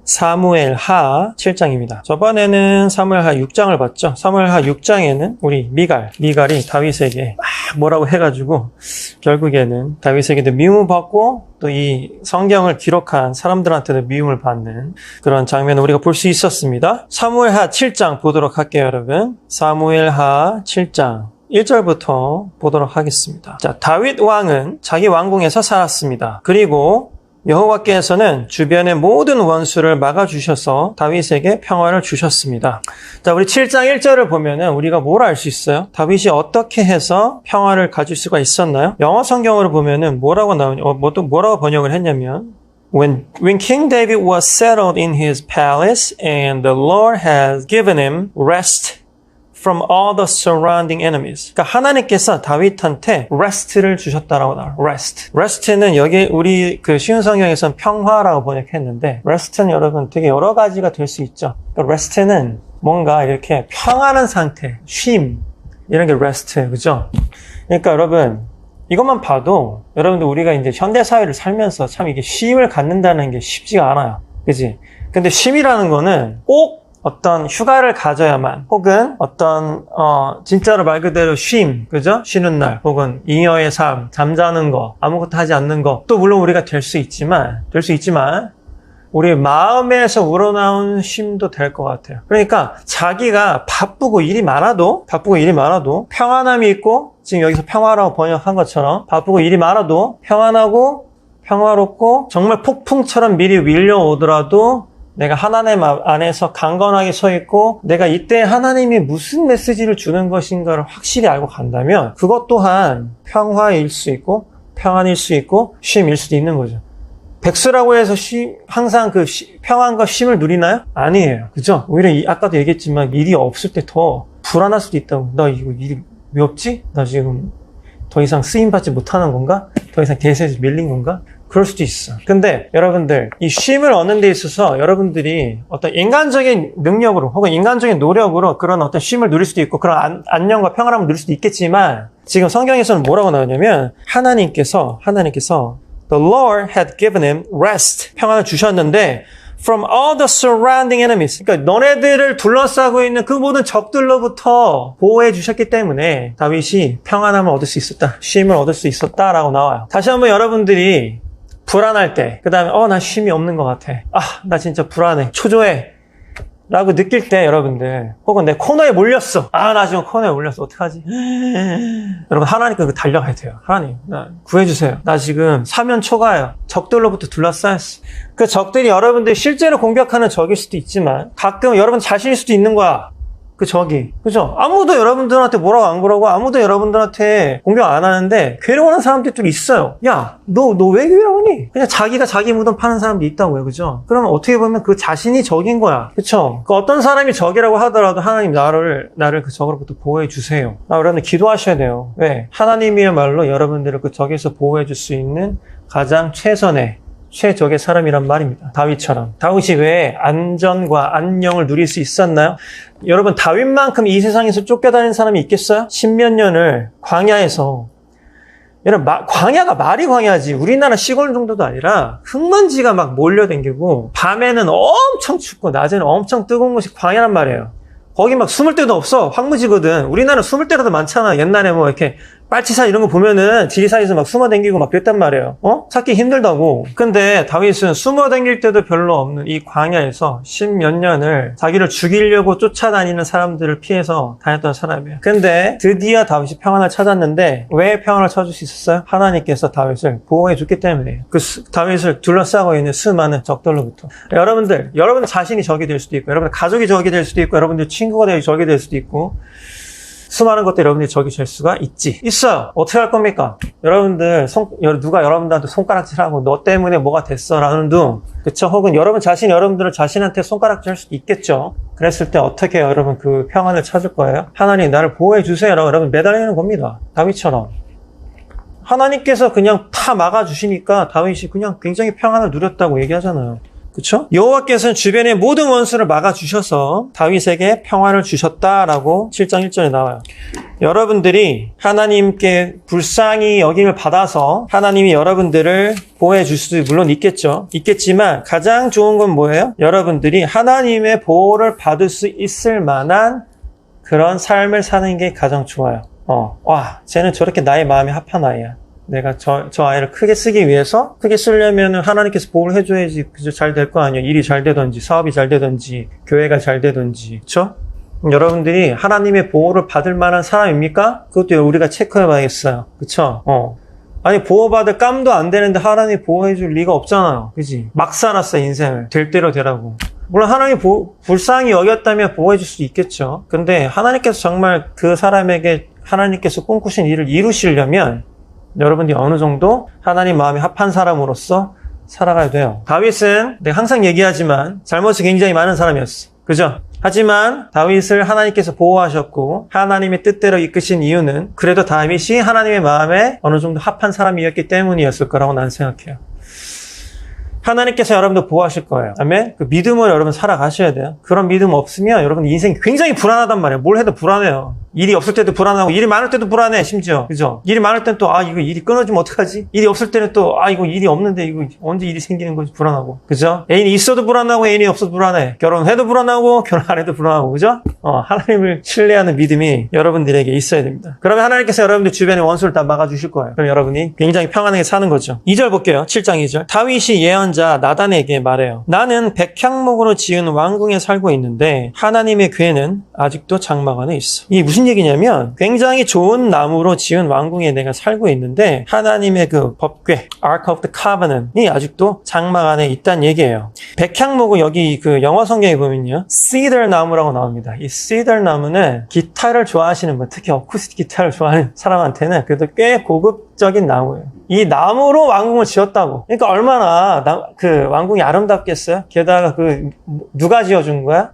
사무엘하 7장입니다. 저번에는 사무엘하 6장을 봤죠. 사무엘하 6장에는 우리 미갈이 다윗에게 막 뭐라고 해가지고 결국에는 다윗에게도 미움을 받고 또 이 성경을 기록한 사람들한테도 미움을 받는 그런 장면을 우리가 볼 수 있었습니다. 사무엘하 7장 보도록 할게요, 여러분. 사무엘하 7장 1절부터 보도록 하겠습니다. 자, 다윗 왕은 자기 왕궁에서 살았습니다. 그리고 여호와께서는 주변의 모든 원수를 막아주셔서 다윗에게 평화를 주셨습니다. 자, 우리 7장 1절을 보면은 우리가 뭘 알 수 있어요? 다윗이 어떻게 해서 평화를 가질 수가 있었나요? 영어 성경으로 보면은 뭐라고 번역을 했냐면 When King David was settled in his palace and the Lord has given him rest from all the surrounding enemies. 그러니까 하나님께서 다윗한테 rest를 주셨다라고 나와요. rest는 여기 우리 그 쉬운 성경에서는 평화라고 번역했는데 rest는 여러분 되게 여러 가지가 될 수 있죠. 그러니까 rest는 뭔가 이렇게 평안한 상태, 쉼 이런 게 rest예요. 그죠? 그러니까 여러분 이것만 봐도 여러분들 우리가 이제 현대 사회를 살면서 참 이게 쉼을 갖는다는 게 쉽지가 않아요. 그지? 근데 쉼이라는 거는 꼭 어떤 휴가를 가져야만 혹은 어떤 진짜로 말 그대로 쉼, 그죠? 쉬는 날 혹은 잉여의 삶, 잠자는 거, 아무것도 하지 않는 거 또 물론 우리가 될 수 있지만 우리 마음에서 우러나온 쉼도 될 것 같아요. 그러니까 자기가 바쁘고 일이 많아도 평안함이 있고 지금 여기서 평화라고 번역한 것처럼 바쁘고 일이 많아도 평안하고 평화롭고 정말 폭풍처럼 미리 밀려오더라도 내가 하나님 안에서 강건하게 서 있고 내가 이때 하나님이 무슨 메시지를 주는 것인가를 확실히 알고 간다면 그것 또한 평화일 수 있고 평안일 수 있고 쉼일 수도 있는 거죠. 백수라고 해서 항상 그 평안과 쉼을 누리나요? 아니에요. 그죠? 오히려 아까도 얘기했지만 일이 없을 때 더 불안할 수도 있다고. 나 이거 일이 왜 없지? 나 지금 더 이상 쓰임받지 못하는 건가? 더 이상 대세에서 밀린 건가? 그럴 수도 있어. 근데 여러분들 이 쉼을 얻는 데 있어서 여러분들이 어떤 인간적인 능력으로 혹은 인간적인 노력으로 그런 어떤 쉼을 누릴 수도 있고 그런 안녕과 평안함을 누릴 수도 있겠지만 지금 성경에서는 뭐라고 나오냐면 하나님께서 The Lord had given him rest 평안을 주셨는데 from all the surrounding enemies 그러니까 너네들을 둘러싸고 있는 그 모든 적들로부터 보호해 주셨기 때문에 다윗이 평안함을 얻을 수 있었다. 쉼을 얻을 수 있었다라고 나와요. 다시 한번 여러분들이 불안할 때, 그 다음에 나 쉼이 없는 것 같아. 나 진짜 불안해. 초조해. 라고 느낄 때 여러분들 혹은 내 코너에 몰렸어. 나 지금 코너에 몰렸어. 어떡하지? 여러분 하나님께 달려가야 돼요. 하나님 나 구해주세요. 나 지금 사면 초가예요. 적들로부터 둘러싸였어. 그 적들이 여러분들 실제로 공격하는 적일 수도 있지만 가끔 여러분 자신일 수도 있는 거야. 그 적이. 그죠? 아무도 여러분들한테 뭐라고 안 그러고 아무도 여러분들한테 공격 안 하는데 괴로워하는 사람들이 있어요. 야, 너 왜 괴로우니? 그냥 자기가 자기 무덤 파는 사람도 있다고요. 그죠? 그러면 어떻게 보면 그 자신이 적인 거야. 그쵸? 그 어떤 사람이 적이라고 하더라도 하나님 나를 그 적으로부터 보호해 주세요. 여러분들 기도하셔야 돼요. 왜? 하나님이야말로 여러분들을 그 적에서 보호해 줄 수 있는 가장 최적의 사람이란 말입니다. 다윗처럼. 다윗이 왜 안전과 안녕을 누릴 수 있었나요? 여러분 다윗만큼 이 세상에서 쫓겨다니는 사람이 있겠어요? 십몇 년을 광야에서 여러분 광야가 말이 광야지 우리나라 시골 정도도 아니라 흙먼지가 막 몰려댕기고 밤에는 엄청 춥고 낮에는 엄청 뜨거운 곳이 광야란 말이에요. 거기 막 숨을 데도 없어. 황무지거든. 우리나라는 숨을 데라도 많잖아. 옛날에 뭐 이렇게 빨치산 이런 거 보면은 지리산에서 막 숨어댕기고 막 그랬단 말이에요. 찾기 힘들다고. 근데 다윗은 숨어댕길 때도 별로 없는 이 광야에서 십몇 년을 자기를 죽이려고 쫓아다니는 사람들을 피해서 다녔던 사람이에요. 근데 드디어 다윗이 평안을 찾았는데 왜 평안을 찾을 수 있었어요? 하나님께서 다윗을 보호해 줬기 때문이에요. 다윗을 둘러싸고 있는 수많은 적들로부터. 여러분들 자신이 적이 될 수도 있고 여러분들 가족이 적이 될 수도 있고 여러분들 친구가 적이 될 수도 있고 수많은 것들이 여러분들이 적이 될 수가 있어요. 어떻게 할 겁니까? 여러분들 누가 여러분들한테 손가락질하고 너 때문에 뭐가 됐어 라는 둥 그쵸? 혹은 여러분 자신이 여러분들을 자신한테 손가락질 할 수도 있겠죠. 그랬을 때 어떻게 여러분 그 평안을 찾을 거예요? 하나님 나를 보호해 주세요 라고 여러분 매달리는 겁니다. 다윗처럼 하나님께서 그냥 다 막아주시니까 다윗이 그냥 굉장히 평안을 누렸다고 얘기하잖아요. 그쵸? 여호와께서는 주변의 모든 원수를 막아주셔서 다윗에게 평화를 주셨다라고 7장 1절에 나와요. 여러분들이 하나님께 불쌍히 여김을 받아서 하나님이 여러분들을 보호해 줄 수도 물론 있겠지만 가장 좋은 건 뭐예요? 여러분들이 하나님의 보호를 받을 수 있을 만한 그런 삶을 사는 게 가장 좋아요. 와, 쟤는 저렇게 나의 마음에 합한 아이야. 내가 저 아이를 크게 쓰기 위해서, 크게 쓰려면 하나님께서 보호를 해줘야지 그저 잘 될 거 아니에요. 일이 잘 되든지, 사업이 잘 되든지, 교회가 잘 되든지. 그쵸? 여러분들이 하나님의 보호를 받을 만한 사람입니까? 그것도 우리가 체크해 봐야겠어요. 그쵸? 아니, 보호받을 깜도 안 되는데 하나님이 보호해 줄 리가 없잖아요. 그지? 막 살았어, 인생을. 될 대로 되라고. 물론 하나님이 불쌍히 여겼다면 보호해 줄 수 있겠죠. 근데 하나님께서 정말 그 사람에게 하나님께서 꿈꾸신 일을 이루시려면 여러분들이 어느 정도 하나님 마음에 합한 사람으로서 살아가야 돼요. 다윗은 내가 항상 얘기하지만 잘못이 굉장히 많은 사람이었어. 그죠? 하지만 다윗을 하나님께서 보호하셨고 하나님의 뜻대로 이끄신 이유는 그래도 다윗이 하나님의 마음에 어느 정도 합한 사람이었기 때문이었을 거라고 나는 생각해요. 하나님께서 여러분들 보호하실 거예요. 아멘? 그 믿음으로 여러분 살아가셔야 돼요. 그런 믿음 없으면 여러분 인생이 굉장히 불안하단 말이에요. 뭘 해도 불안해요. 일이 없을 때도 불안하고 일이 많을 때도 불안해, 심지어. 그죠? 일이 많을 때는 또 이거 일이 끊어지면 어떡하지? 일이 없을 때는 또 이거 일이 없는데 이거 언제 일이 생기는 건지 불안하고. 그죠? 애인이 있어도 불안하고 애인이 없어도 불안해. 결혼해도 불안하고 결혼 안 해도 불안하고. 그죠? 하나님을 신뢰하는 믿음이 여러분들에게 있어야 됩니다. 그러면 하나님께서 여러분들 주변에 원수를 다 막아주실 거예요. 그럼 여러분이 굉장히 평안하게 사는 거죠. 2절 볼게요. 7장 2절. 다윗이 예언자 나단에게 말해요. 나는 백향목으로 지은 왕궁에 살고 있는데 하나님의 궤는 아직도 장막 안에 있어. 이게 무슨 얘기냐면 굉장히 좋은 나무로 지은 왕궁에 내가 살고 있는데 하나님의 그 법궤 Ark of the Covenant이 아직도 장막 안에 있다는 얘기예요. 백향목은 여기 그 영어 성경에 보면요 cedar 나무라고 나옵니다. 이 cedar 나무는 기타를 좋아하시는 분, 특히 어쿠스틱 기타를 좋아하는 사람한테는 그래도 꽤 고급적인 나무예요. 이 나무로 왕궁을 지었다고. 그러니까 얼마나 그 왕궁이 아름답겠어요? 게다가 누가 지어준 거야?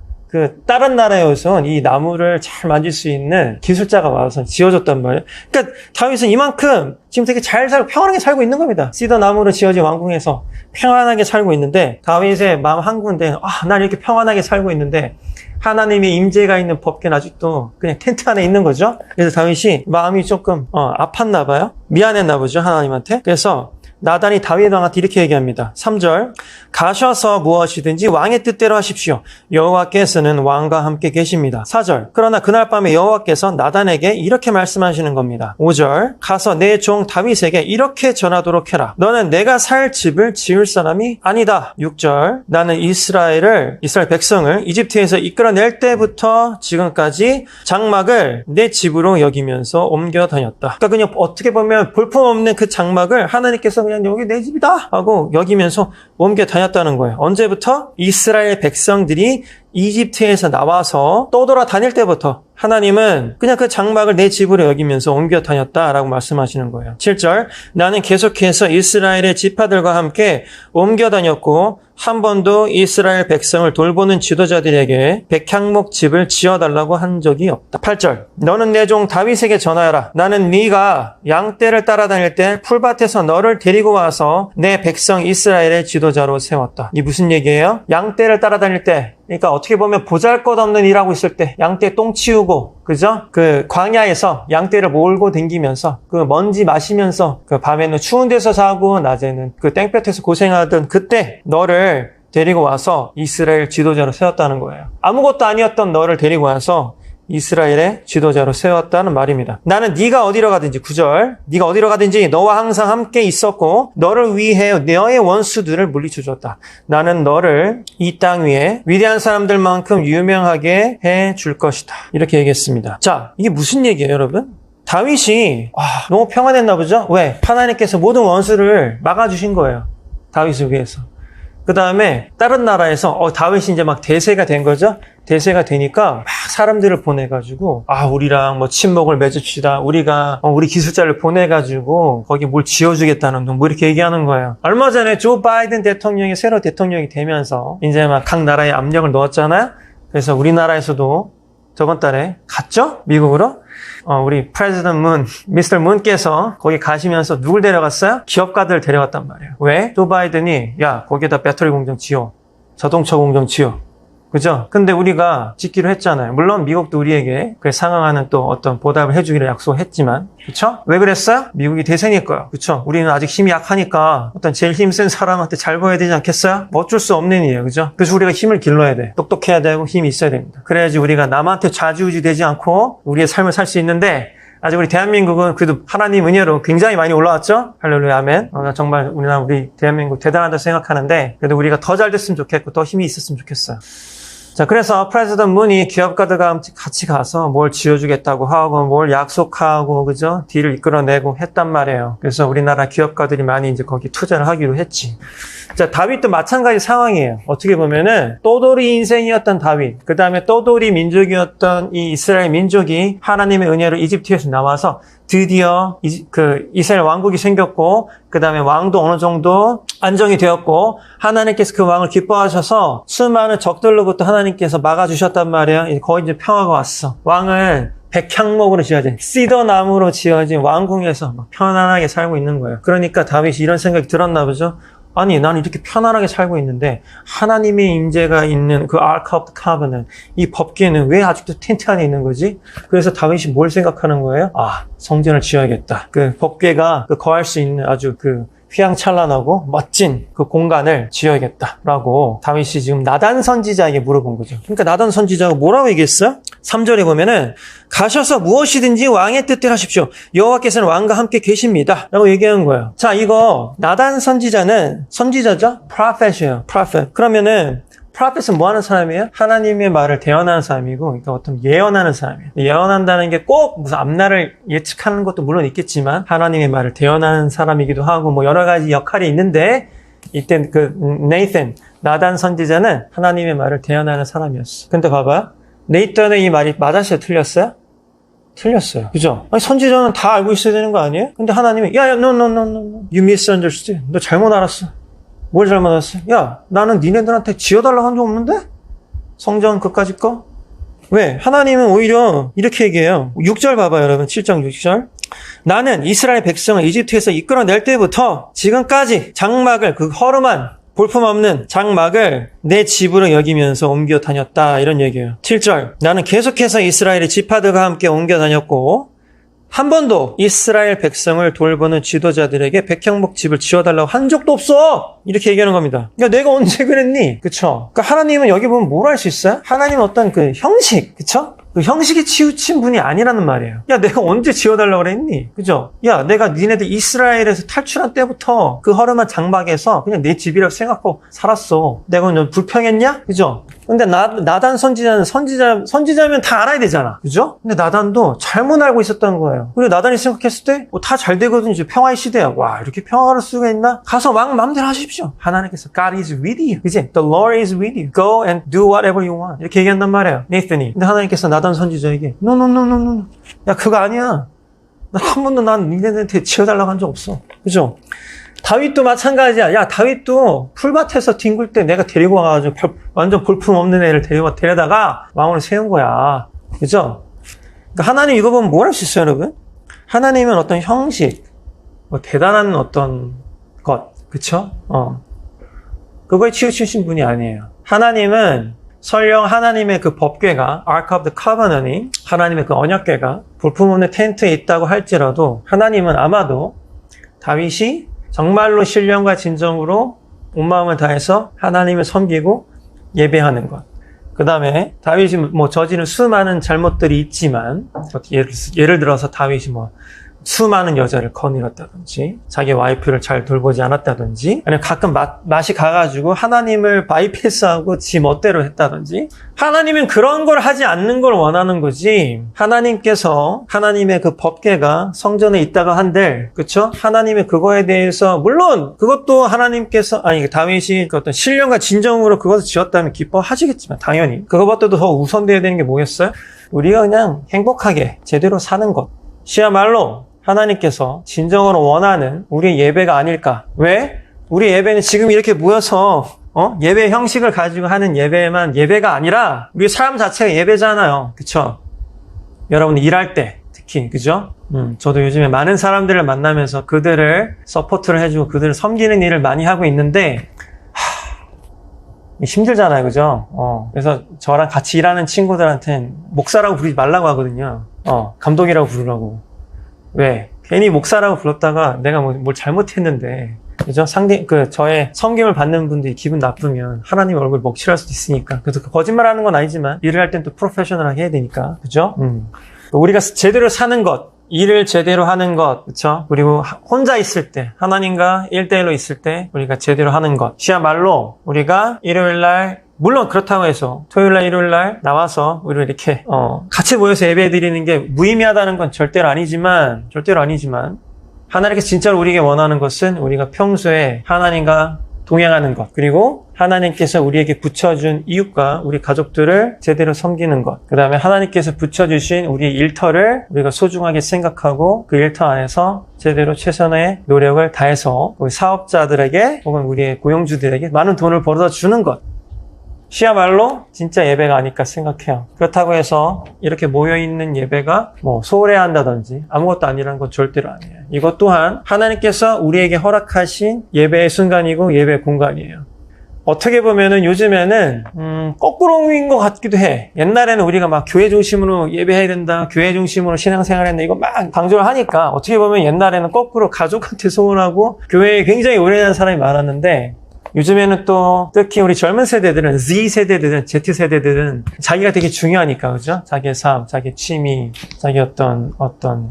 다른 나라에서는 이 나무를 잘 만질 수 있는 기술자가 와서 지어줬단 말이에요. 그러니까 다윗은 이만큼 지금 되게 잘 살고 평안하게 살고 있는 겁니다. 시더 나무로 지어진 왕궁에서 평안하게 살고 있는데 다윗의 마음 한 군데 난 이렇게 평안하게 살고 있는데 하나님의 임재가 있는 법궤는 아직도 그냥 텐트 안에 있는 거죠. 그래서 다윗이 마음이 조금 아팠나 봐요. 미안했나 보죠, 하나님한테. 그래서 나단이 다윗 왕한테 이렇게 얘기합니다. 3절. 가셔서 무엇이든지 왕의 뜻대로 하십시오. 여호와께서는 왕과 함께 계십니다. 4절. 그러나 그날 밤에 여호와께서 나단에게 이렇게 말씀하시는 겁니다. 5절. 가서 내 종 다윗에게 이렇게 전하도록 해라. 너는 내가 살 집을 지을 사람이 아니다. 6절. 나는 이스라엘 백성을 이집트에서 이끌어낼 때부터 지금까지 장막을 내 집으로 여기면서 옮겨 다녔다. 그러니까 그냥 어떻게 보면 볼품없는 그 장막을 하나님께서 그냥 여기 내 집이다 하고 여기면서 옮겨 다녔다는 거예요. 언제부터? 이스라엘 백성들이 이집트에서 나와서 떠돌아다닐 때부터 하나님은 그냥 그 장막을 내 집으로 여기면서 옮겨 다녔다라고 말씀하시는 거예요. 7절. 나는 계속해서 이스라엘의 지파들과 함께 옮겨 다녔고 한 번도 이스라엘 백성을 돌보는 지도자들에게 백향목 집을 지어달라고 한 적이 없다. 8절. 너는 내 종 다윗에게 전하여라. 나는 네가 양떼를 따라다닐 때 풀밭에서 너를 데리고 와서 내 백성 이스라엘의 지도자로 세웠다. 이게 무슨 얘기예요? 양떼를 따라다닐 때, 그러니까 어떻게 보면 보잘것없는 일하고 있을 때 양떼 똥 치우고, 그죠? 그 광야에서 양떼를 몰고 댕기면서 그 먼지 마시면서 그 밤에는 추운 데서 자고 낮에는 그 땡볕에서 고생하던 그때 너를 데리고 와서 이스라엘 지도자로 세웠다는 거예요. 아무것도 아니었던 너를 데리고 와서 이스라엘의 지도자로 세웠다는 말입니다. 나는 네가 어디로 가든지 9절. 네가 어디로 가든지 너와 항상 함께 있었고 너를 위해 너의 원수들을 물리쳐 줬다. 나는 너를 이 땅 위에 위대한 사람들만큼 유명하게 해줄 것이다. 이렇게 얘기했습니다. 자, 이게 무슨 얘기예요, 여러분? 다윗이 너무 평안했나 보죠? 왜? 하나님께서 모든 원수를 막아주신 거예요. 다윗을 위해서. 그 다음에 다른 나라에서 다윗이 이제 막 대세가 된 거죠. 대세가 되니까 막 사람들을 보내가지고 우리랑 뭐 친목을 맺읍시다. 우리가 우리 기술자를 보내가지고 거기 뭘 지어주겠다는 둥 뭐 이렇게 얘기하는 거예요. 얼마 전에 조 바이든 대통령이 새로 대통령이 되면서 이제 막 각 나라에 압력을 넣었잖아요. 그래서 우리나라에서도 저번 달에 갔죠? 미국으로. 우리 프레지던트 문, 미스터 문께서 거기 가시면서 누굴 데려갔어요? 기업가들 데려갔단 말이에요. 왜? 조 바이든이 거기에다 배터리 공장 지어. 자동차 공장 지어. 그죠? 근데 우리가 짓기로 했잖아요. 물론 미국도 우리에게 그에 상응하는 또 어떤 보답을 해주기로 약속했지만, 그쵸? 왜 그랬어요? 미국이 대세일 거예요. 그쵸? 우리는 아직 힘이 약하니까 어떤 제일 힘센 사람한테 잘 보여야 되지 않겠어요? 어쩔 수 없는 일이에요. 그죠? 그래서 우리가 힘을 길러야 돼. 똑똑해야 되고 힘이 있어야 됩니다. 그래야지 우리가 남한테 좌지우지 되지 않고 우리의 삶을 살 수 있는데, 아직 우리 대한민국은 그래도 하나님 은혜로 굉장히 많이 올라왔죠? 할렐루야, 아멘. 정말 우리 대한민국 대단하다 생각하는데, 그래도 우리가 더 잘 됐으면 좋겠고, 더 힘이 있었으면 좋겠어요. 자, 그래서 프레지던트 문이 기업가들과 같이 가서 뭘 지어주겠다고 하고, 뭘 약속하고, 그죠? 딜을 이끌어내고 했단 말이에요. 그래서 우리나라 기업가들이 많이 이제 거기 투자를 하기로 했지. 자, 다윗도 마찬가지 상황이에요. 어떻게 보면은, 떠돌이 인생이었던 다윗, 그 다음에 떠돌이 민족이었던 이 이스라엘 민족이 하나님의 은혜로 이집트에서 나와서 드디어 이스라엘 왕국이 생겼고, 그 다음에 왕도 어느 정도 안정이 되었고, 하나님께서 그 왕을 기뻐하셔서 수많은 적들로부터 하나님께서 막아주셨단 말이에요. 거의 이제 평화가 왔어. 왕을 백향목으로 지어진 시더 나무로 지어진 왕궁에서 막 편안하게 살고 있는 거예요. 그러니까 다윗이 이런 생각이 들었나 보죠. 아니, 나는 이렇게 편안하게 살고 있는데 하나님의 임재가 있는 그 Ark of the Covenant, 이 법궤는 왜 아직도 텐트 안에 있는 거지? 그래서 다윗이 뭘 생각하는 거예요? 아, 성전을 지어야겠다. 그 법궤가 거할 수 있는 아주 휘황찬란하고 멋진 그 공간을 지어야겠다라고 다윗이 지금 나단 선지자에게 물어본 거죠. 그러니까 나단 선지자가 뭐라고 얘기했어요? 3절에 보면은 가셔서 무엇이든지 왕의 뜻대로 하십시오. 여호와께서는 왕과 함께 계십니다. 라고 얘기한 거예요. 자, 이거 나단 선지자는 선지자죠? prophet이에요. prophet. 그러면은 프로펫은 뭐 하는 사람이에요? 하나님의 말을 대언하는 사람이고, 그러니까 어떤 예언하는 사람이에요. 예언한다는 게 꼭 무슨 앞날을 예측하는 것도 물론 있겠지만, 하나님의 말을 대언하는 사람이기도 하고, 뭐 여러 가지 역할이 있는데, 이때 네이선, 나단 선지자는 하나님의 말을 대언하는 사람이었어. 근데 봐봐요. 네이턴의 이 말이 맞았어요? 틀렸어요? 틀렸어요. 그죠? 아니, 선지자는 다 알고 있어야 되는 거 아니에요? 근데 하나님이, no. You misunderstood. 너 잘못 알았어. 뭘 잘못 알았어? 야, 나는 니네들한테 지어달라고 한 적 없는데? 성전 그까짓 거? 왜? 하나님은 오히려 이렇게 얘기해요. 6절 봐봐요, 여러분. 7장 6절. 나는 이스라엘 백성을 이집트에서 이끌어낼 때부터 지금까지 장막을, 그 허름한 볼품없는 장막을 내 집으로 여기면서 옮겨 다녔다. 이런 얘기예요. 7절. 나는 계속해서 이스라엘의 지파들과 함께 옮겨 다녔고, 한 번도 이스라엘 백성을 돌보는 지도자들에게 백향목 집을 지어달라고 한 적도 없어! 이렇게 얘기하는 겁니다. 야, 내가 언제 그랬니? 그쵸? 그러니까 하나님은 여기 보면 뭘 할 수 있어요? 하나님은 어떤 형식, 그쵸? 그 형식에 치우친 분이 아니라는 말이에요. 야, 내가 언제 지어달라고 그랬니? 그죠? 야, 내가 니네들 이스라엘에서 탈출한 때부터 그 허름한 장막에서 그냥 내 집이라고 생각하고 살았어. 내가 너 불평했냐? 그죠? 근데 나단 선지자는 선지자면 다 알아야 되잖아. 그죠? 근데 나단도 잘못 알고 있었던 거예요. 그리고 나단이 생각했을 때, 다 잘 되거든. 이제 평화의 시대야. 와, 이렇게 평화를 수가 있나? 가서 왕 마음대로 하십시오. 하나님께서 God is with you. 그지? The Lord is with you. Go and do whatever you want. 이렇게 얘기한단 말이에요. 네이튼이. 근데 하나님께서 나단 선지자에게 No. 야, 그거 아니야. 나 한 번도 난 니네들한테 지어달라고 한 적 없어. 그죠? 다윗도 마찬가지야. 야, 다윗도 풀밭에서 뒹굴 때 내가 데리고 와가지고 완전 볼품없는 애를 데려다가 왕으로 세운 거야. 그죠? 그러니까 하나님 이거 보면 뭘 할 수 있어요, 여러분? 하나님은 어떤 형식, 대단한 어떤 것, 그쵸? 그거에 치우치신 분이 아니에요. 하나님은 설령 하나님의 그 법궤가, Ark of the Covenant이, 하나님의 그 언약궤가 볼품없는 텐트에 있다고 할지라도 하나님은 아마도 다윗이 정말로 신령과 진정으로 온 마음을 다해서 하나님을 섬기고 예배하는 것. 그 다음에 다윗이 저지른 수많은 잘못들이 있지만, 예를 들어서 다윗이 수많은 여자를 거느렸다든지, 자기 와이프를 잘 돌보지 않았다든지, 아니면 가끔 맛이 가가지고 하나님을 바이패스하고 지 멋대로 했다든지, 하나님은 그런 걸 하지 않는 걸 원하는 거지. 하나님께서 하나님의 그 법궤가 성전에 있다가 한들, 그쵸? 하나님의 그거에 대해서, 물론 그것도 하나님께서, 다윗이 그 어떤 신령과 진정으로 그것을 지었다면 기뻐하시겠지만, 당연히 그것보다도 더 우선돼야 되는 게 뭐겠어요? 우리가 그냥 행복하게 제대로 사는 것. 시야말로 하나님께서 진정으로 원하는 우리의 예배가 아닐까. 왜? 우리 예배는 지금 이렇게 모여서 예배 형식을 가지고 하는 예배만 예배가 아니라 우리 삶 자체가 예배잖아요. 그쵸? 여러분 일할 때 특히, 그죠? 저도 요즘에 많은 사람들을 만나면서 그들을 서포트를 해주고 그들을 섬기는 일을 많이 하고 있는데, 힘들잖아요, 그죠? 그래서 저랑 같이 일하는 친구들한테는 목사라고 부르지 말라고 하거든요. 감독이라고 부르라고. 왜? 괜히 목사라고 불렀다가 내가 뭘 잘못했는데, 그죠? 저의 섬김을 받는 분들이 기분 나쁘면 하나님 얼굴 먹칠할 수도 있으니까. 그래서 거짓말 하는 건 아니지만, 일을 할 땐 또 프로페셔널하게 해야 되니까. 그죠? 우리가 제대로 사는 것, 일을 제대로 하는 것, 그쵸? 그리고 혼자 있을 때, 하나님과 1대1로 있을 때, 우리가 제대로 하는 것. 시야말로, 우리가 일요일날, 물론 그렇다고 해서, 토요일날, 일요일날 나와서, 우리가 이렇게, 같이 모여서 예배 드리는 게 무의미하다는 건 절대로 아니지만, 하나님께서 진짜로 우리에게 원하는 것은 우리가 평소에 하나님과 동행하는 것, 그리고 하나님께서 우리에게 붙여준 이웃과 우리 가족들을 제대로 섬기는 것, 그 다음에 하나님께서 붙여주신 우리의 일터를 우리가 소중하게 생각하고 그 일터 안에서 제대로 최선의 노력을 다해서 우리 사업자들에게 혹은 우리의 고용주들에게 많은 돈을 벌어다 주는 것. 시야말로 진짜 예배가 아닐까 생각해요. 그렇다고 해서 이렇게 모여있는 예배가 소홀해야 한다든지 아무것도 아니라는 건 절대로 아니에요. 이것 또한 하나님께서 우리에게 허락하신 예배의 순간이고 예배의 공간이에요. 어떻게 보면은 요즘에는 거꾸로인 것 같기도 해. 옛날에는 우리가 막 교회 중심으로 예배해야 된다, 교회 중심으로 신앙생활 해야 된다, 이거 막 강조를 하니까 어떻게 보면 옛날에는 거꾸로 가족한테 소원하고 교회에 굉장히 오래된 사람이 많았는데, 요즘에는 또 특히 우리 젊은 세대들은, Z세대들은, Z세대들은 자기가 되게 중요하니까, 그죠? 자기의 삶, 자기의 취미, 자기 욜로도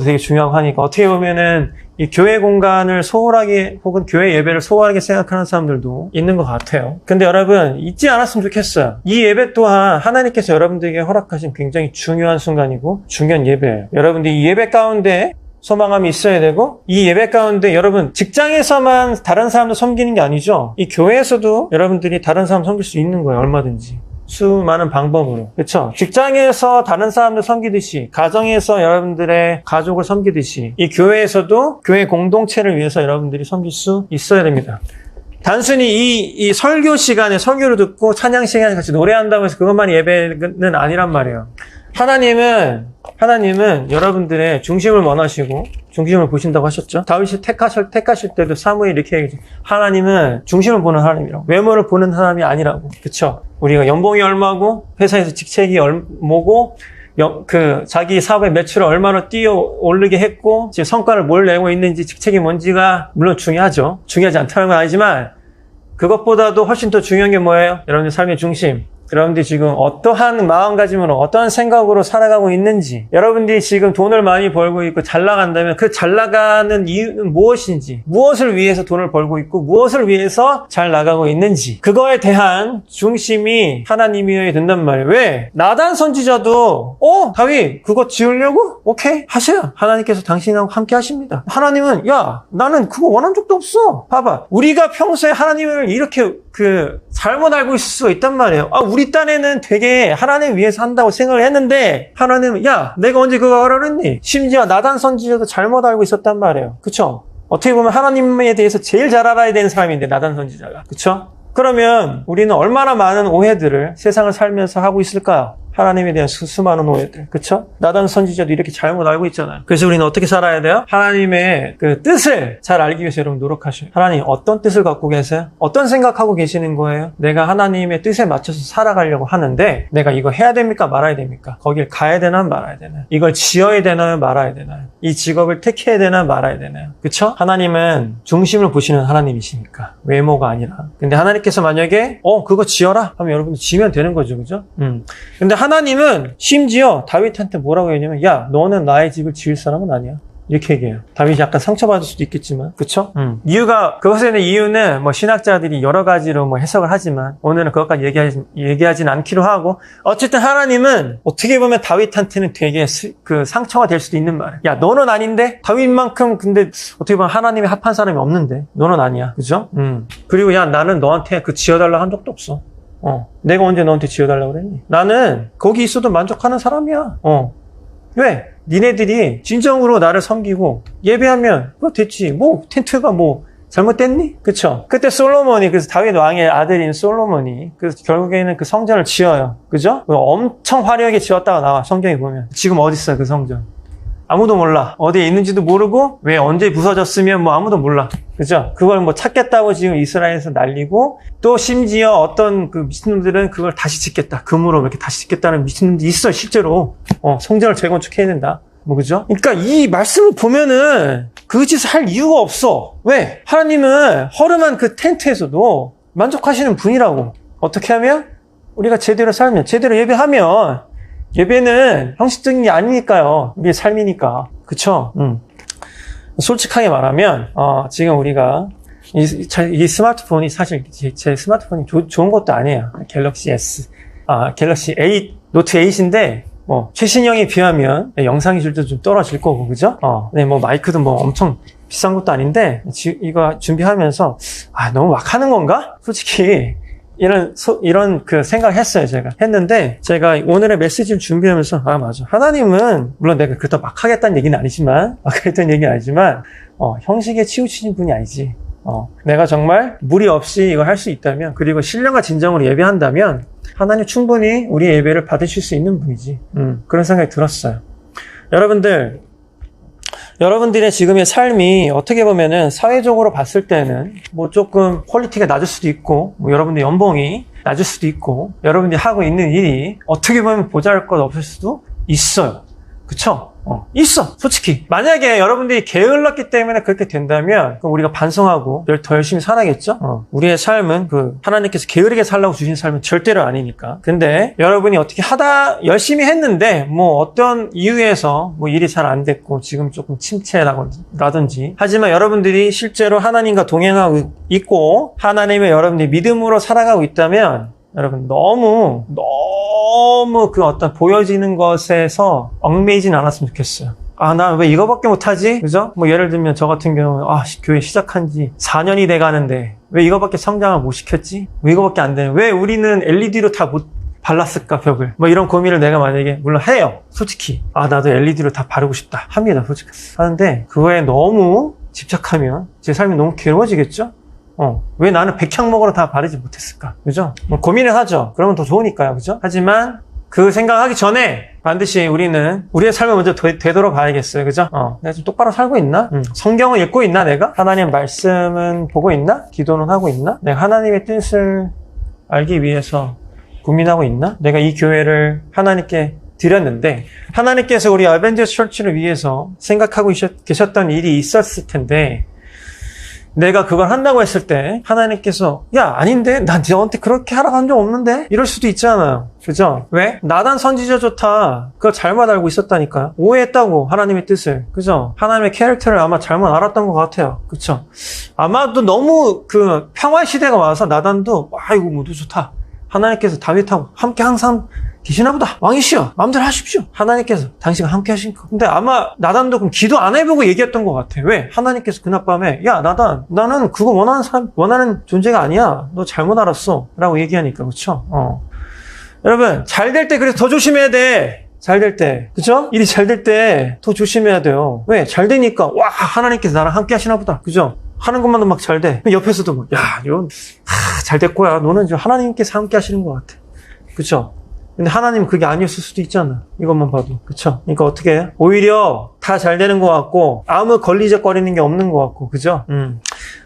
되게 중요하고 하니까 어떻게 보면은 이 교회 공간을 소홀하게 혹은 교회 예배를 소홀하게 생각하는 사람들도 있는 것 같아요. 근데 여러분 잊지 않았으면 좋겠어요. 이 예배 또한 하나님께서 여러분들에게 허락하신 굉장히 중요한 순간이고 중요한 예배예요. 여러분들이 이 예배 가운데 소망함이 있어야 되고, 이 예배 가운데 여러분 직장에서만 다른 사람들 섬기는 게 아니죠. 이 교회에서도 여러분들이 다른 사람 섬길 수 있는 거예요. 얼마든지. 수많은 방법으로. 그렇죠? 직장에서 다른 사람들 섬기듯이, 가정에서 여러분들의 가족을 섬기듯이, 이 교회에서도 교회 공동체를 위해서 여러분들이 섬길 수 있어야 됩니다. 단순히 이 설교 시간에 설교를 듣고 찬양 시간에 같이 노래한다고 해서 그것만 예배는 아니란 말이에요. 하나님은 여러분들의 중심을 원하시고 중심을 보신다고 하셨죠. 다윗이 택하실 때도 사무엘이 이렇게 얘기했죠. 하나님은 중심을 보는 하나님이라고, 외모를 보는 하나님이 아니라고. 그렇죠? 우리가 연봉이 얼마고 회사에서 직책이 뭐고 자기 사업의 매출을 얼마나 뛰어 오르게 했고 지금 성과를 뭘 내고 있는지 직책이 뭔지가 물론 중요하죠. 중요하지 않다는 건 아니지만 그것보다도 훨씬 더 중요한 게 뭐예요? 여러분의 삶의 중심. 여러분들이 지금 어떠한 마음가짐으로 어떠한 생각으로 살아가고 있는지, 여러분들이 지금 돈을 많이 벌고 있고 잘 나간다면 그 잘 나가는 이유는 무엇인지, 무엇을 위해서 돈을 벌고 있고 무엇을 위해서 잘 나가고 있는지, 그거에 대한 중심이 하나님이어야 된단 말이에요. 왜? 나단 선지자도 다윗 그거 지으려고? 오케이 하세요. 하나님께서 당신하고 함께 하십니다. 하나님은 야 나는 그거 원한 적도 없어. 봐봐, 우리가 평소에 하나님을 이렇게 잘못 알고 있을 수가 있단 말이에요. 우리 딴에는 되게 하나님 위해서 한다고 생각을 했는데, 하나님은, 야, 내가 언제 그거 하라 그랬니? 심지어 나단 선지자도 잘못 알고 있었단 말이에요. 그쵸? 어떻게 보면 하나님에 대해서 제일 잘 알아야 되는 사람인데, 나단 선지자가. 그쵸? 그러면 우리는 얼마나 많은 오해들을 세상을 살면서 하고 있을까요? 하나님에 대한 수많은 오해들. 그쵸? 나단 선지자도 이렇게 잘못 알고 있잖아요. 그래서 우리는 어떻게 살아야 돼요? 하나님의 그 뜻을 잘 알기 위해서 여러분 노력하셔요. 하나님 어떤 뜻을 갖고 계세요? 어떤 생각하고 계시는 거예요? 내가 하나님의 뜻에 맞춰서 살아가려고 하는데 내가 이거 해야 됩니까? 말아야 됩니까? 거길 가야 되나 말아야 되나요? 이걸 지어야 되나요? 말아야 되나요? 이 직업을 택해야 되나 말아야 되나요? 그쵸? 하나님은 중심을 보시는 하나님이시니까, 외모가 아니라. 근데 하나님께서 만약에 그거 지어라 하면 여러분 지면 되는 거죠. 그죠? 근데 하나님은 심지어 다윗한테 뭐라고 했냐면, 야, 너는 나의 집을 지을 사람은 아니야. 이렇게 얘기해요. 다윗이 약간 상처받을 수도 있겠지만, 그쵸? 그것에 대한 이유는 신학자들이 여러 가지로 해석을 하지만, 오늘은 그것까지 얘기하진 않기로 하고, 어쨌든 하나님은 어떻게 보면 다윗한테는 되게 상처가 될 수도 있는 말이에요. 야, 너는 아닌데? 다윗만큼 근데 어떻게 보면 하나님이 합한 사람이 없는데, 너는 아니야. 그죠? 그리고 야, 나는 너한테 지어달라 한 적도 없어. 내가 언제 너한테 지어달라고 그랬니? 나는 거기 있어도 만족하는 사람이야. 왜? 니네들이 진정으로 나를 섬기고 예배하면 됐지. 텐트가 잘못됐니? 그쵸? 그때 그래서 다윗 왕의 아들인 솔로몬이 그래서 결국에는 그 성전을 지어요. 그죠? 엄청 화려하게 지었다가 나와, 성경에 보면. 지금 어디 있어요, 그 성전? 아무도 몰라. 어디에 있는지도 모르고 왜 언제 부서졌으면 뭐 아무도 몰라. 그죠? 그걸 뭐 찾겠다고 지금 이스라엘에서 날리고 또 심지어 어떤 그 미친놈들은 그걸 다시 짓겠다. 금으로 이렇게 다시 짓겠다는 미친놈들이 있어요. 실제로. 성전을 재건축해야 된다. 뭐 그죠? 그러니까 이 말씀을 보면은 그 짓을 할 이유가 없어. 왜? 하나님은 허름한 그 텐트에서도 만족하시는 분이라고. 어떻게 하면? 우리가 제대로 살면, 제대로 예배하면, 예배는 형식적인 게 아니니까요. 우리의 삶이니까. 그쵸? 솔직하게 말하면, 지금 우리가, 이 스마트폰이 사실 제 스마트폰이 좋은 것도 아니에요. 갤럭시 S. 갤럭시 8, 노트 8인데, 최신형에 비하면 영상 기술도 좀 떨어질 거고, 그죠? 네, 마이크도 엄청 비싼 것도 아닌데, 이거 준비하면서, 너무 막 하는 건가? 솔직히, 이런 그 생각을 했어요, 제가. 했는데, 제가 오늘의 메시지를 준비하면서, 맞아. 하나님은, 물론 내가 그렇다 막 하겠다는 얘기는 아니지만, 형식에 치우치신 분이 아니지. 내가 정말 무리 없이 이거 할 수 있다면, 그리고 신령과 진정으로 예배한다면, 하나님 충분히 우리 예배를 받으실 수 있는 분이지. 그런 생각이 들었어요. 여러분들의 지금의 삶이 어떻게 보면은 사회적으로 봤을 때는 조금 퀄리티가 낮을 수도 있고, 여러분들 연봉이 낮을 수도 있고, 여러분들이 하고 있는 일이 어떻게 보면 보잘것 없을 수도 있어요. 그쵸? 있어. 솔직히. 만약에 여러분들이 게을렀기 때문에 그렇게 된다면, 그럼 우리가 반성하고 더 열심히 살아야겠죠? 우리의 삶은 하나님께서 게으르게 살라고 주신 삶은 절대로 아니니까. 근데 여러분이 어떻게 열심히 했는데, 어떤 이유에서 일이 잘 안 됐고, 지금 조금 침체라든지. 하지만 여러분들이 실제로 하나님과 동행하고 있고, 하나님의 여러분들이 믿음으로 살아가고 있다면, 여러분 너무 그 어떤 보여지는 것에서 얽매이진 않았으면 좋겠어요. 나 왜 이거밖에 못하지? 그죠? 예를 들면 저 같은 경우는 교회 시작한 지 4년이 돼가는데 왜 이거밖에 성장을 못 시켰지? 왜 이거밖에 안 되냐? 왜 우리는 LED로 다 못 발랐을까, 벽을? 이런 고민을 내가 만약에 물론 해요. 솔직히. 나도 LED로 다 바르고 싶다. 합니다. 솔직히. 하는데 그거에 너무 집착하면 제 삶이 너무 괴로워지겠죠? 왜 나는 백향목으로 다 바르지 못했을까? 그죠? 고민을 하죠. 그러면 더 좋으니까요. 그죠? 하지만 그 생각하기 전에 반드시 우리는 우리의 삶을 먼저 되돌아봐야겠어요. 그죠? 내가 좀 똑바로 살고 있나? 성경을 읽고 있나, 내가? 하나님 말씀은 보고 있나? 기도는 하고 있나? 내가 하나님의 뜻을 알기 위해서 고민하고 있나? 내가 이 교회를 하나님께 드렸는데, 하나님께서 우리 어벤져스 처치를 위해서 생각하고 계셨던 일이 있었을 텐데, 내가 그걸 한다고 했을 때 하나님께서 아닌데 난 너한테 그렇게 하라고 한 적 없는데 이럴 수도 있잖아요. 그죠? 왜? 나단 선지자 좋다. 그거 잘못 알고 있었다니까요. 오해했다고, 하나님의 뜻을. 그죠? 하나님의 캐릭터를 아마 잘못 알았던 것 같아요. 그쵸? 아마도 너무 평화의 시대가 와서 나단도 이거 모두 좋다. 하나님께서 다윗하고 함께 항상 계시나 보다. 왕이시여, 마음대로 하십시오. 하나님께서 당신과 함께 하시니까. 근데 아마 나단도 그럼 기도 안 해보고 얘기했던 것 같아. 왜? 하나님께서 그날 밤에 나단, 나는 그거 원하는 존재가 아니야. 너 잘못 알았어. 라고 얘기하니까. 그쵸? 여러분, 잘 될 때 그래서 더 조심해야 돼. 잘 될 때. 그죠? 일이 잘 될 때 더 조심해야 돼요. 왜? 잘 되니까 하나님께서 나랑 함께 하시나 보다. 그죠? 하는 것만도 막 잘 돼. 옆에서도 이건 잘 됐고야. 너는 지금 하나님께서 함께 하시는 것 같아. 그쵸? 근데 하나님은 그게 아니었을 수도 있잖아. 이것만 봐도. 그쵸? 그러니까 어떻게 해요? 오히려 다 잘 되는 것 같고, 아무 걸리적거리는 게 없는 것 같고, 그죠?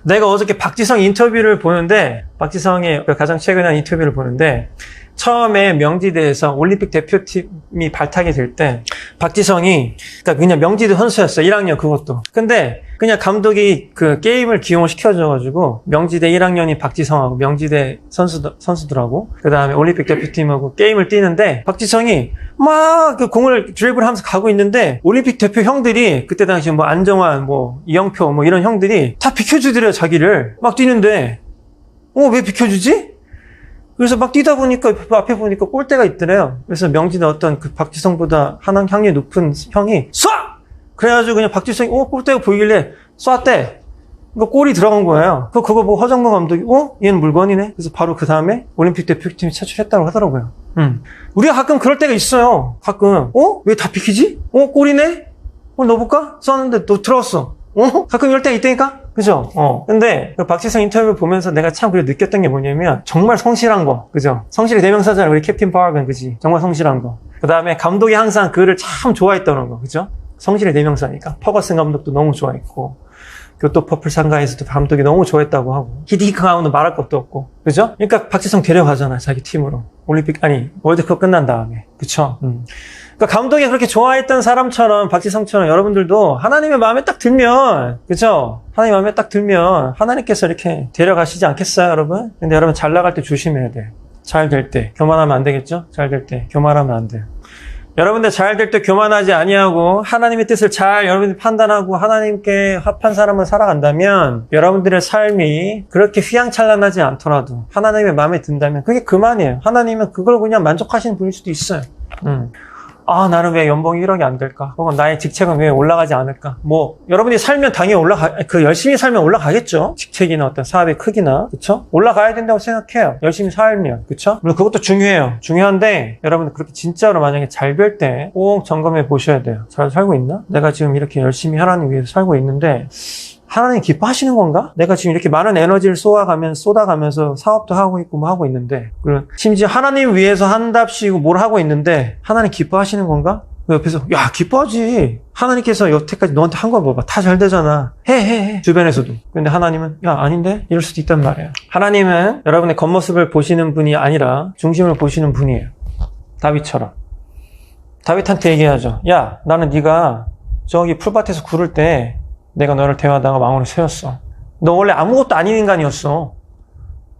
내가 어저께 박지성 인터뷰를 보는데, 박지성의 가장 최근에 한 인터뷰를 보는데, 처음에 명지대에서 올림픽 대표팀이 발탁이 될 때, 박지성이, 그냥 명지대 선수였어. 1학년 그것도. 근데, 그냥 감독이 그 게임을 기용을 시켜줘가지고, 명지대 1학년이 박지성하고 명지대 선수들하고, 그 다음에 올림픽 대표팀하고 게임을 뛰는데, 박지성이 막 그 공을 드리블 하면서 가고 있는데, 올림픽 대표 형들이, 그때 당시 안정환, 이영표, 이런 형들이 다 비켜주더래요, 자기를. 막 뛰는데, 왜 비켜주지? 그래서 막 뛰다 보니까 앞에 보니까 골대가 있더래요. 그래서 명지대 어떤 박지성보다 한 학년 높은 형이 쏴! 그래가지고 그냥 박지성이 골대가 보이길래 쐈대. 그러니까 골이 들어간 거예요. 그거 보고 허정무 감독이 얘는 물건이네. 그래서 바로 그 다음에 올림픽 대표팀이 차출했다고 하더라고요. 우리가 가끔 그럴 때가 있어요. 가끔 왜 다 비키지? 골이네? 넣어볼까? 쐈는데 너 들어왔어. 가끔 이럴 때가 있다니까? 그죠? 근데 그 박지성 인터뷰 보면서 내가 참 느꼈던 게 뭐냐면, 정말 성실한 거. 그죠? 성실의 대명사잖아요. 우리 캡틴 파워건, 그지? 정말 성실한 거. 그 다음에 감독이 항상 그를 참 좋아했다는 거. 그죠? 성실의 대명사니까. 퍼거슨 감독도 너무 좋아했고, 교토 퍼플 상가에서도 감독이 너무 좋아했다고 하고, 히딩크 가운도 말할 것도 없고, 그죠? 그러니까 박지성 데려가잖아, 자기 팀으로. 월드컵 끝난 다음에. 그쵸? 그러니까 감독이 그렇게 좋아했던 사람처럼, 박지성처럼 여러분들도 하나님의 마음에 딱 들면, 그죠? 하나님 마음에 딱 들면, 하나님께서 이렇게 데려가시지 않겠어요, 여러분? 근데 여러분 잘 나갈 때 조심해야 돼. 잘 될 때. 교만하면 안 되겠죠? 잘 될 때. 교만하면 안 돼요. 여러분들 잘 될 때 교만하지 아니하고 하나님의 뜻을 잘 여러분들이 판단하고 하나님께 합한 사람을 살아간다면 여러분들의 삶이 그렇게 휘황찬란하지 않더라도 하나님의 마음에 든다면 그게 그만이에요. 하나님은 그걸 그냥 만족하시는 분일 수도 있어요. 나는 왜 연봉이 1억이 안 될까? 혹은 나의 직책은 왜 올라가지 않을까? 여러분이 살면 당연히 열심히 살면 올라가겠죠? 직책이나 어떤 사업의 크기나, 그쵸? 올라가야 된다고 생각해요. 열심히 살면, 그쵸? 물론 그것도 중요해요. 중요한데, 여러분들 그렇게 진짜로 만약에 잘 될 때 꼭 점검해 보셔야 돼요. 잘 살고 있나? 내가 지금 이렇게 열심히 하나님 위해서 살고 있는데, 하나님 기뻐하시는 건가? 내가 지금 이렇게 많은 에너지를 쏟아가면서 사업도 하고 있고 뭐 하고 있는데, 심지어 하나님 위해서 한답시고 뭘 하고 있는데, 하나님 기뻐하시는 건가? 옆에서, 야, 기뻐하지. 하나님께서 여태까지 너한테 한 거 봐봐. 다 잘 되잖아. 해. 주변에서도. 근데 하나님은, 야, 아닌데? 이럴 수도 있단 말이에요. 하나님은 여러분의 겉모습을 보시는 분이 아니라 중심을 보시는 분이에요. 다윗처럼. 다윗한테 얘기하죠. 야, 나는 네가 저기 풀밭에서 구를 때 내가 너를 대하다가 왕으로 세웠어. 너 원래 아무것도 아닌 인간이었어.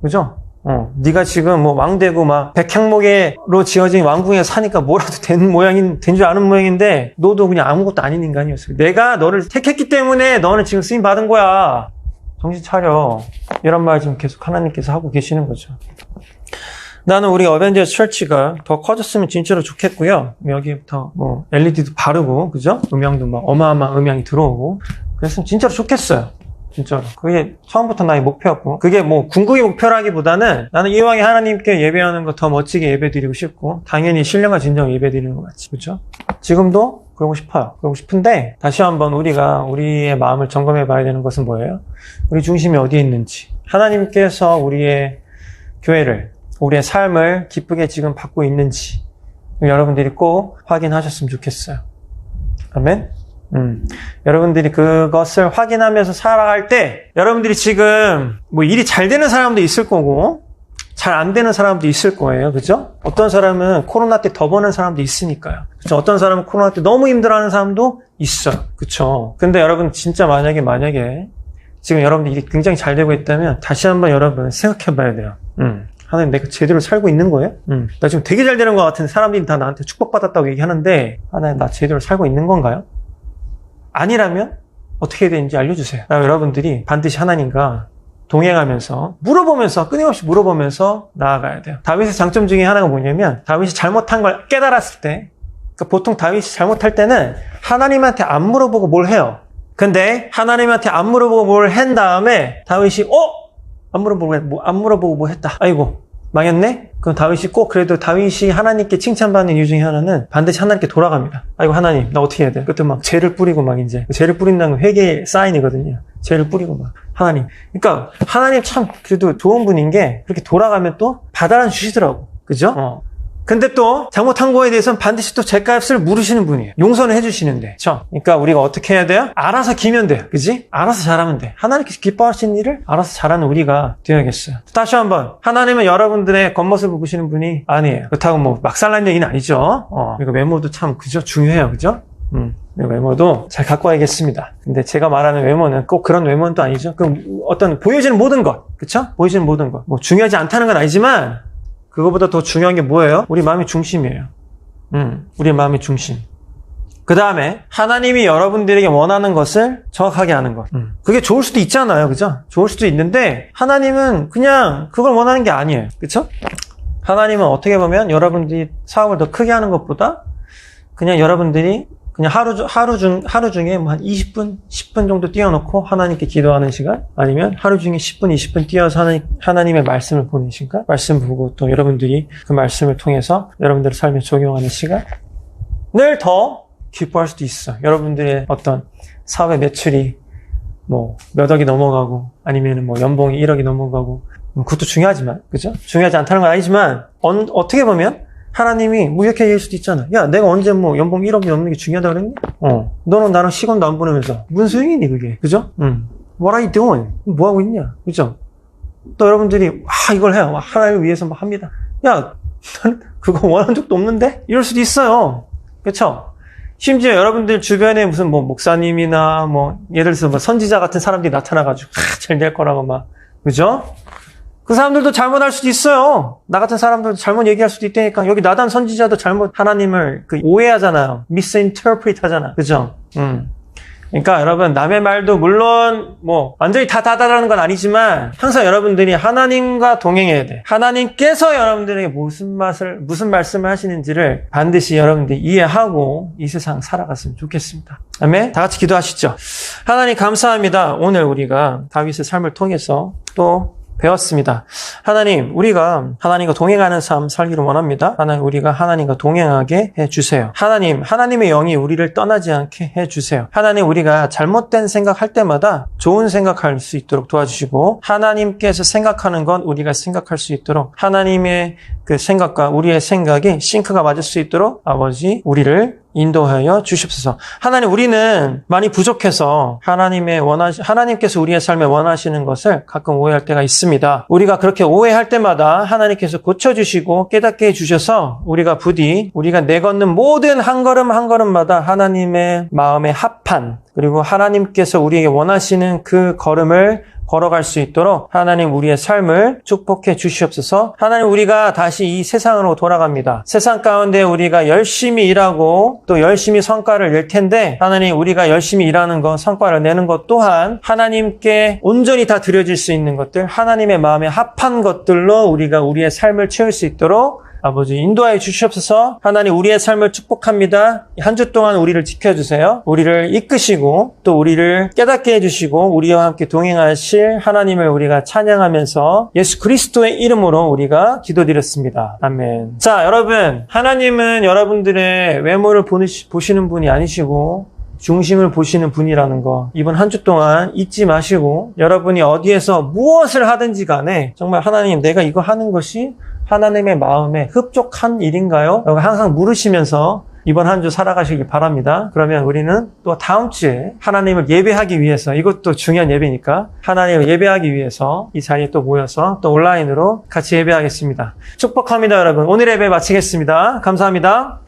그죠? 네가 지금 왕 되고 막 백향목으로 지어진 왕궁에 사니까 뭐라도 된 줄 아는 모양인데 너도 그냥 아무것도 아닌 인간이었어. 내가 너를 택했기 때문에 너는 지금 쓰임 받은 거야. 정신 차려. 이런 말 지금 계속 하나님께서 하고 계시는 거죠. 나는 우리 어벤져스 철치가 더 커졌으면 진짜로 좋겠고요. 여기부터 LED도 바르고, 그죠? 음향도 어마어마한 음향이 들어오고. 그랬으면 진짜로 좋겠어요. 진짜로. 그게 처음부터 나의 목표였고. 그게 궁극의 목표라기보다는 나는 이왕에 하나님께 예배하는 거 더 멋지게 예배드리고 싶고, 당연히 신령과 진정 예배드리는 것 같지. 그죠? 지금도 그러고 싶어요. 그러고 싶은데, 다시 한번 우리가 우리의 마음을 점검해 봐야 되는 것은 뭐예요? 우리 중심이 어디에 있는지. 하나님께서 우리의 교회를, 우리의 삶을 기쁘게 지금 받고 있는지 여러분들이 꼭 확인하셨으면 좋겠어요. 아멘? 여러분들이 그것을 확인하면서 살아갈 때 여러분들이 지금 일이 잘 되는 사람도 있을 거고 잘 안 되는 사람도 있을 거예요. 그죠? 어떤 사람은 코로나 때 더 버는 사람도 있으니까요. 그죠? 어떤 사람은 코로나 때 너무 힘들어하는 사람도 있어요. 그쵸? 근데 여러분 진짜 만약에 지금 여러분들이 일이 굉장히 잘 되고 있다면 다시 한번 여러분 생각해 봐야 돼요. 하나님 내가 제대로 살고 있는 거예요? 나 지금 되게 잘 되는 것 같은데 사람들이 다 나한테 축복받았다고 얘기하는데 하나님 나 제대로 살고 있는 건가요? 아니라면 어떻게 해야 되는지 알려주세요. 여러분들이 반드시 하나님과 동행하면서 끊임없이 물어보면서 나아가야 돼요. 다윗의 장점 중에 하나가 뭐냐면 다윗이 잘못한 걸 깨달았을 때, 그러니까 보통 다윗이 잘못할 때는 하나님한테 안 물어보고 뭘 해요. 근데 하나님한테 안 물어보고 뭘 한 다음에 다윗이 안 물어보고 뭐 했다. 아이고 망했네? 그럼 다윗이 그래도 다윗이 하나님께 칭찬받는 이유 중에 하나는 반드시 하나님께 돌아갑니다. 아이고 하나님 나 어떻게 해야 돼? 그때 죄를 뿌리고 이제 죄를 뿌린다는 건 회개의 사인이거든요. 죄를 뿌리고 하나님. 그러니까 하나님 참 그래도 좋은 분인 게 그렇게 돌아가면 또 받아라 주시더라고. 그죠? 근데 또 잘못한 거에 대해서는 반드시 또 죗값을 물으시는 분이에요. 용서는 해주시는데. 그쵸? 그러니까 우리가 어떻게 해야 돼요? 알아서 기면 돼요. 그지? 알아서 잘하면 돼. 하나님께서 기뻐하시는 일을 알아서 잘하는 우리가 되어야겠어요. 다시 한번. 하나님은 여러분들의 겉모습을 보시는 분이 아니에요. 그렇다고 막살난 얘기는 아니죠. 그리고 외모도 참 그죠? 중요해요. 그죠? 외모도 잘 갖고 와야겠습니다. 근데 제가 말하는 외모는 꼭 그런 외모는 또 아니죠. 그럼 어떤 보여지는 모든 것. 그쵸? 보여지는 모든 것. 중요하지 않다는 건 아니지만 그거보다 더 중요한 게 뭐예요? 우리 마음이 중심이에요. 우리 마음이 중심. 그 다음에 하나님이 여러분들에게 원하는 것을 정확하게 아는 것. 그게 좋을 수도 있잖아요. 그죠? 좋을 수도 있는데 하나님은 그냥 그걸 원하는 게 아니에요. 그쵸? 하나님은 어떻게 보면 여러분들이 사업을 더 크게 하는 것보다 그냥 여러분들이 그냥 하루 중에 한 20분, 10분 정도 띄워놓고 하나님께 기도하는 시간, 아니면 하루 중에 10분, 20분 띄워서 하나님의 말씀을 보는 시간, 말씀 보고 또 여러분들이 그 말씀을 통해서 여러분들의 삶에 적용하는 시간을 더 기뻐할 수도 있어. 여러분들의 어떤 사업의 매출이 몇 억이 넘어가고, 아니면 연봉이 1억이 넘어가고, 그것도 중요하지만, 그죠? 중요하지 않다는 건 아니지만, 어떻게 보면 하나님이 뭐 이렇게 얘기할 수도 있잖아. 야, 내가 언제 뭐 연봉 1억이 넘는 게 중요하다 그랬니? 너는 나랑 시간도 안 보내면서 무슨 소용이니 그게? 그죠? What are you doing? 뭐 하고 있냐? 그죠? 또 여러분들이 이걸 해요. 하나님을 위해서 막 합니다. 야, 그거 원한 적도 없는데? 이럴 수도 있어요. 그렇죠? 심지어 여러분들 주변에 무슨 뭐 목사님이나 뭐 예를 들어서 뭐 선지자 같은 사람들이 나타나가지고 잘 될 거라고 막, 그죠? 그 사람들도 잘못할 수도 있어요. 나 같은 사람들도 잘못 얘기할 수도 있다니까. 여기 나단 선지자도 잘못 하나님을 오해하잖아요. misinterpret 하잖아. 그죠? 그러니까 여러분, 남의 말도 물론 뭐 완전히 다 다다라는 건 아니지만 항상 여러분들이 하나님과 동행해야 돼. 하나님께서 여러분들에게 무슨 말씀을 하시는지를 반드시 여러분들이 이해하고 이 세상 살아갔으면 좋겠습니다. 아멘. 다 같이 기도하시죠. 하나님 감사합니다. 오늘 우리가 다윗의 삶을 통해서 또 배웠습니다. 하나님, 우리가 하나님과 동행하는 삶 살기를 원합니다. 하나님, 우리가 하나님과 동행하게 해주세요. 하나님, 하나님의 영이 우리를 떠나지 않게 해주세요. 하나님, 우리가 잘못된 생각할 때마다 좋은 생각할 수 있도록 도와주시고, 하나님께서 생각하는 건 우리가 생각할 수 있도록, 하나님의 그 생각과 우리의 생각이 싱크가 맞을 수 있도록 아버지, 우리를 인도하여 주십소서. 하나님, 우리는 많이 부족해서 하나님께서 우리의 삶에 원하시는 것을 가끔 오해할 때가 있습니다. 우리가 그렇게 오해할 때마다 하나님께서 고쳐주시고 깨닫게 해주셔서 우리가 내걷는 모든 한 걸음 한 걸음마다 하나님의 마음에 합한, 그리고 하나님께서 우리에게 원하시는 그 걸음을 걸어갈 수 있도록 하나님 우리의 삶을 축복해 주시옵소서. 하나님, 우리가 다시 이 세상으로 돌아갑니다. 세상 가운데 우리가 열심히 일하고 또 열심히 성과를 낼 텐데, 하나님, 우리가 열심히 일하는 것, 성과를 내는 것 또한 하나님께 온전히 다 드려질 수 있는 것들, 하나님의 마음에 합한 것들로 우리가 우리의 삶을 채울 수 있도록 아버지 인도하여 주시옵소서. 하나님, 우리의 삶을 축복합니다. 한 주 동안 우리를 지켜주세요. 우리를 이끄시고 또 우리를 깨닫게 해주시고 우리와 함께 동행하실 하나님을 우리가 찬양하면서 예수 그리스도의 이름으로 우리가 기도드렸습니다. 아멘. 자, 여러분, 하나님은 여러분들의 외모를 보시는 분이 아니시고 중심을 보시는 분이라는 거, 이번 한 주 동안 잊지 마시고, 여러분이 어디에서 무엇을 하든지 간에 정말 하나님, 내가 이거 하는 것이 하나님의 마음에 흡족한 일인가요? 항상 물으시면서 이번 한 주 살아가시길 바랍니다. 그러면 우리는 또 다음 주에 하나님을 예배하기 위해서, 이것도 중요한 예배니까 하나님을 예배하기 위해서 이 자리에 또 모여서 또 온라인으로 같이 예배하겠습니다. 축복합니다, 여러분. 오늘 예배 마치겠습니다. 감사합니다.